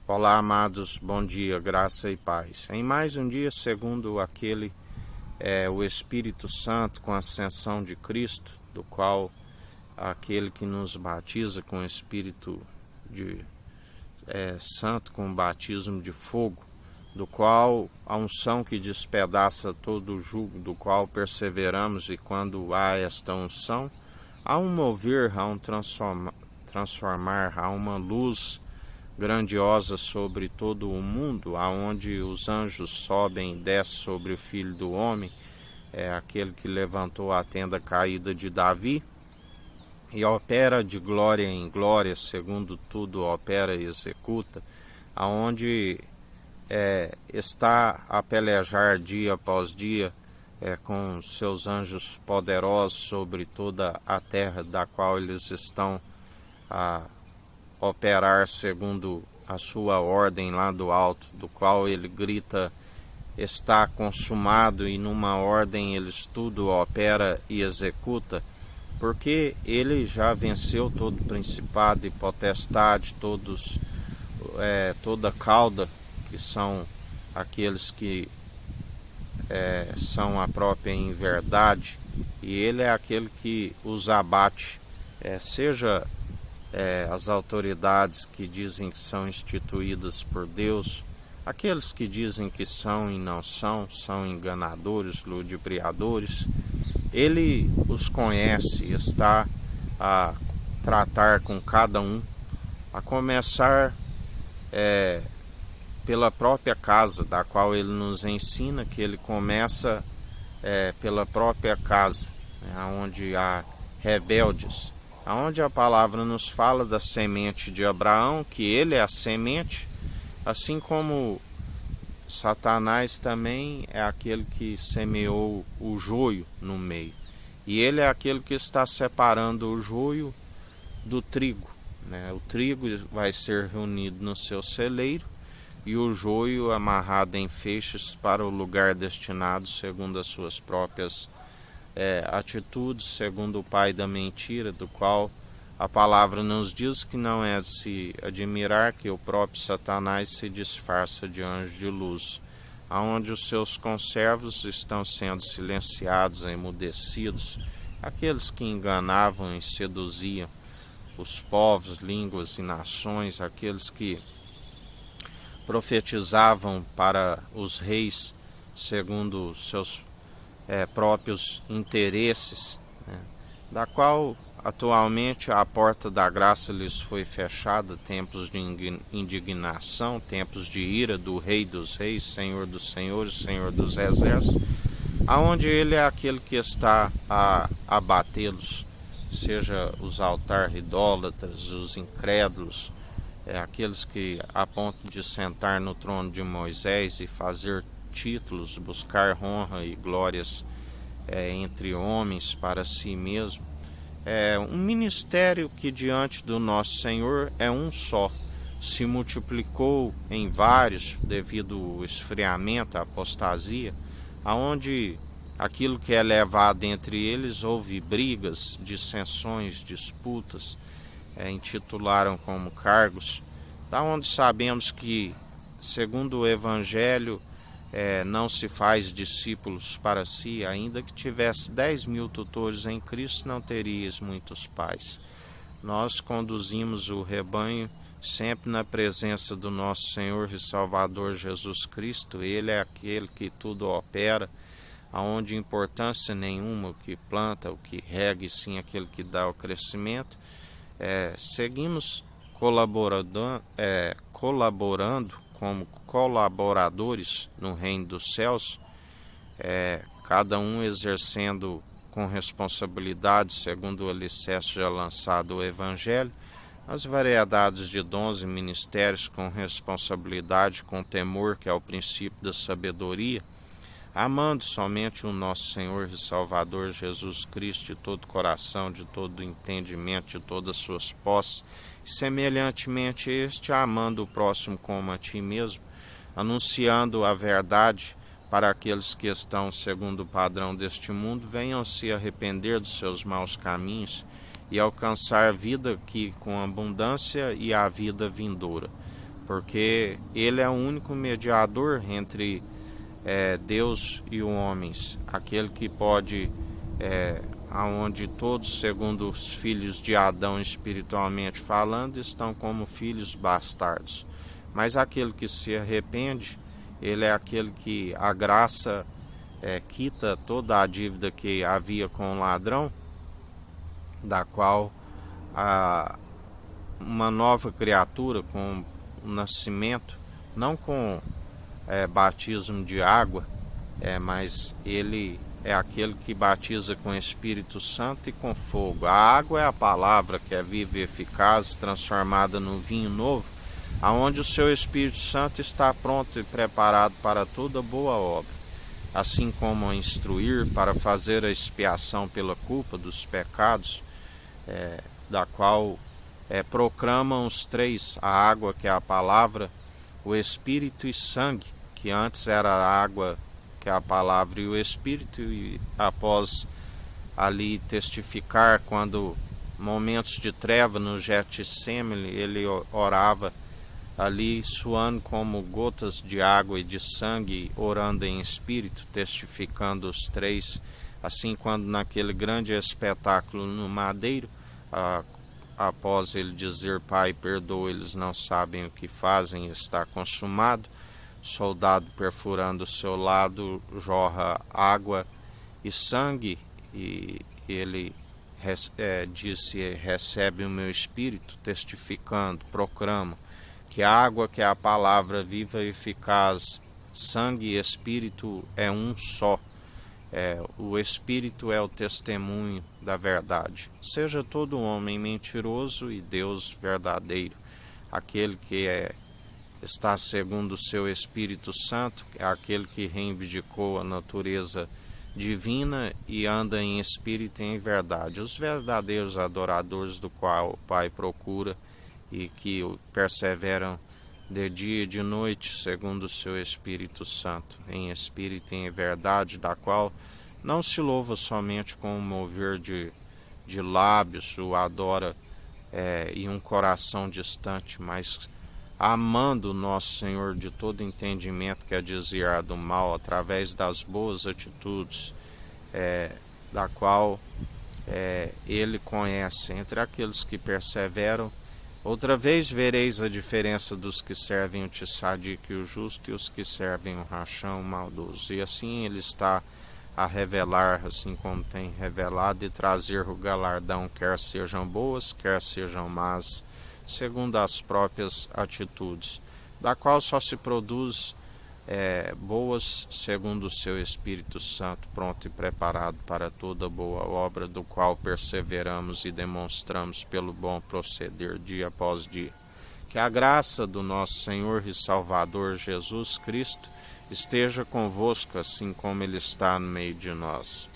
Olá, amados, bom dia, graça e paz. Em mais um dia, segundo o Espírito Santo, com a ascensão de Cristo, do qual aquele que nos batiza com o Espírito Santo, com o batismo de fogo, do qual a unção que despedaça todo o jugo, do qual perseveramos, e quando há esta unção, há um mover, há um transformar, há uma luz grandiosa sobre todo o mundo, aonde os anjos sobem e descem sobre o Filho do Homem, é aquele que levantou a tenda caída de Davi e opera de glória em glória, segundo tudo opera e executa, aonde está a pelejar dia após dia com seus anjos poderosos sobre toda a terra, da qual eles estão a operar segundo a sua ordem lá do alto, do qual ele grita: está consumado, e numa ordem eles tudo opera e executa, porque ele já venceu todo principado e potestade, toda cauda, que são aqueles que são a própria inverdade, e ele é aquele que os abate, seja as autoridades que dizem que são instituídas por Deus, aqueles que dizem que são e não são, são enganadores, ludibriadores. Ele os conhece e está a tratar com cada um, a começar pela própria casa, da qual ele nos ensina que ele começa pela própria casa, onde há rebeldes, aonde a palavra nos fala da semente de Abraão, que ele é a semente, assim como Satanás também é aquele que semeou o joio no meio. E ele é aquele que está separando o joio do trigo, O trigo vai ser reunido no seu celeiro e o joio amarrado em feixes para o lugar destinado, segundo as suas próprias atitudes, segundo o pai da mentira, do qual a palavra nos diz que não é de se admirar que o próprio Satanás se disfarça de anjo de luz, aonde os seus conservos estão sendo silenciados, emudecidos, aqueles que enganavam e seduziam os povos, línguas e nações, aqueles que profetizavam para os reis segundo seus próprios interesses, da qual atualmente a porta da graça lhes foi fechada, tempos de indignação, tempos de ira do Rei dos Reis, Senhor dos Senhores, Senhor dos Exércitos, aonde ele é aquele que está a abatê-los, seja os idólatras, os incrédulos, aqueles que a ponto de sentar no trono de Moisés e fazer títulos, buscar honra e glórias entre homens para si mesmo. É um ministério que diante do nosso Senhor é um só, se multiplicou em vários devido ao esfriamento, à apostasia, aonde aquilo que é levado entre eles houve brigas, dissensões, disputas, intitularam como cargos, da onde sabemos que, segundo o Evangelho, não se faz discípulos para si, ainda que tivesse 10.000 tutores em Cristo, não terias muitos pais. Nós conduzimos o rebanho sempre na presença do nosso Senhor e Salvador Jesus Cristo. Ele é aquele que tudo opera, aonde importância nenhuma o que planta, o que rega, e sim aquele que dá o crescimento. Seguimos colaborando como colaboradores no reino dos céus, cada um exercendo com responsabilidade, segundo o alicerce já lançado o Evangelho, as variedades de dons e ministérios com responsabilidade, com temor, que é o princípio da sabedoria, amando somente o nosso Senhor e Salvador Jesus Cristo de todo coração, de todo entendimento, de todas as suas posses, e semelhantemente este, amando o próximo como a ti mesmo, anunciando a verdade para aqueles que estão segundo o padrão deste mundo, venham se arrepender dos seus maus caminhos e alcançar a vida aqui com abundância e a vida vindoura. porque ele é o único mediador entre Deus e os homens, aquele que pode, aonde todos, segundo os filhos de Adão espiritualmente falando, estão como filhos bastardos. Mas aquele que se arrepende, ele é aquele que a graça quita toda a dívida que havia com o ladrão, da qual uma nova criatura com o nascimento, não com batismo de água, mas ele é aquele que batiza com Espírito Santo e com fogo. A água é a palavra que é viva e eficaz, transformada no vinho novo, aonde o seu Espírito Santo está pronto e preparado para toda boa obra, assim como a instruir para fazer a expiação pela culpa dos pecados, da qual proclamam os três: a água, que é a palavra, o Espírito e sangue, que antes era a água, que é a palavra, e o Espírito. E após ali testificar, quando momentos de treva no Getsemane, ele orava ali suando como gotas de água e de sangue, orando em espírito, testificando os três. Assim, quando naquele grande espetáculo no madeiro, após ele dizer: Pai, perdoa, eles não sabem o que fazem, está consumado, soldado perfurando o seu lado, jorra água e sangue, e ele disse: recebe o meu espírito, testificando, proclamo que a água, que é a palavra viva e eficaz, sangue e espírito é um só. O espírito é o testemunho da verdade. Seja todo homem mentiroso e Deus verdadeiro. Aquele que está segundo o seu Espírito Santo, é aquele que reivindicou a natureza divina e anda em espírito e em verdade. Os verdadeiros adoradores, do qual o Pai procura e que perseveram de dia e de noite, segundo o seu Espírito Santo, em espírito e em verdade, da qual não se louva somente com um mover de lábios, o adora e um coração distante, mas amando o nosso Senhor de todo entendimento, que é desviar do mal, através das boas atitudes, da qual ele conhece. Entre aqueles que perseveram, outra vez vereis a diferença dos que servem o tzadik, o justo, e os que servem o rachão, o maldoso. E assim ele está a revelar, assim como tem revelado, e trazer o galardão, quer sejam boas, quer sejam más, segundo as próprias atitudes, da qual só se produz boas segundo o seu Espírito Santo, pronto e preparado para toda boa obra, do qual perseveramos e demonstramos pelo bom proceder dia após dia. Que a graça do nosso Senhor e Salvador Jesus Cristo esteja convosco, assim como Ele está no meio de nós.